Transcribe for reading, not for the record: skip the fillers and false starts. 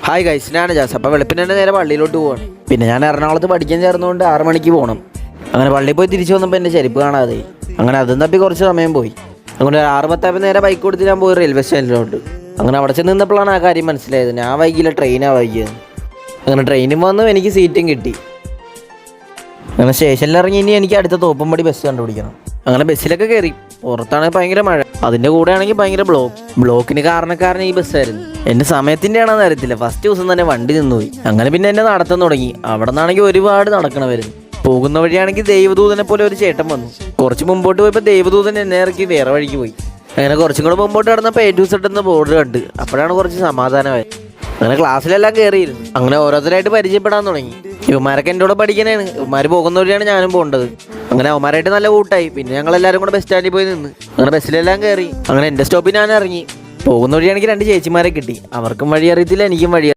Hi guys, ഞാൻ jazz. അപ്പോൾ വെളുപ്പിന് തന്നെ നേരെ പള്ളിയിലോട്ട് പോവാണ്. പിന്നെ ഞാൻ എറണാകുളത്ത് പഠിക്കാൻ ചേർന്നുകൊണ്ട് 6 മണിക്ക് പോകണം. അങ്ങനെ പള്ളിയിൽ പോയി തിരിച്ചു വന്നപ്പോൾ എൻ്റെ ചെരുപ്പ് കാണാതെ. അങ്ങനെ അതും തപ്പി കുറച്ച് സമയം പോയി. അങ്ങനെ 6:10 നേരെ ബൈക്ക് കൊടുത്ത് ഞാൻ പോയി റെയിൽവേ സ്റ്റേഷനിലോട്ട്. അങ്ങനെ അവിടെ ചെന്ന് നിന്നപ്പോഴാണ് ആ കാര്യം മനസ്സിലായത്. ഞാൻ വൈകില്ല, ട്രെയിനാണ് വൈകിയത്. അങ്ങനെ ട്രെയിനും വന്നു, എനിക്ക് സീറ്റും കിട്ടി. അങ്ങനെ സ്റ്റേഷനിൽ ഇറങ്ങി ഇനി എനിക്ക് അടുത്ത തോപ്പുംപടി ബസ് കണ്ടുപിടിക്കണം. അങ്ങനെ ബസ്സിലൊക്കെ കയറി. പുറത്താണെങ്കിൽ ഭയങ്കര മഴ, അതിൻ്റെ കൂടെ ആണെങ്കിൽ ഭയങ്കര ബ്ലോക്കിന് കാരണക്കാരൻ ഈ ബസ്സായിരുന്നു. എൻ്റെ സമയത്തിൻ്റെ ആണെന്ന് അറിയത്തില്ല, ഫസ്റ്റ് ദിവസം തന്നെ വണ്ടി നിന്നുപോയി. അങ്ങനെ പിന്നെ എന്നെ നടത്താൻ തുടങ്ങി. അവിടെ നിന്നാണെങ്കിൽ ഒരുപാട് നടക്കണമായിരുന്നു. പോകുന്ന വഴിയാണെങ്കിൽ ദൈവദൂതനെ പോലെ ഒരു ചേട്ടൻ വന്നു. കുറച്ച് മുമ്പോട്ട് പോയപ്പോൾ ദൈവദൂതൻ എന്നെ ഇറക്കി വേറെ വഴിക്ക് പോയി. അങ്ങനെ കുറച്ചും കൂടെ മുമ്പോട്ട് കിടന്നപ്പോൾ A to Z എന്ന ബോർഡ് കണ്ട്. അപ്പോഴാണ് കുറച്ച് സമാധാനമായത്. അങ്ങനെ ക്ലാസ്സിലെല്ലാം കയറിയിരുന്നു. അങ്ങനെ ഓരോരുത്തരായിട്ട് പരിചയപ്പെടാൻ തുടങ്ങി. ഇവന്മാരൊക്കെ എൻ്റെ കൂടെ പഠിക്കണേണ്. ഇവന്മാർ പോകുന്ന വഴിയാണ് ഞാനും പോകേണ്ടത്. അങ്ങനെ അവന്മാരായിട്ട് നല്ല കൂട്ടായി. പിന്നെ ഞങ്ങളെല്ലാവരും കൂടെ ബസ് സ്റ്റാൻഡിൽ പോയി നിന്ന് അങ്ങനെ ബസ്സിലെല്ലാം കയറി. അങ്ങനെ എൻ്റെ സ്റ്റോപ്പിൽ ഞാൻ ഇറങ്ങി. പോകുന്ന വഴിയാണെങ്കിൽ 2 ചേച്ചിമാരെ കിട്ടി. അവർക്കും വഴി അറിയത്തില്ല, എനിക്കും വഴി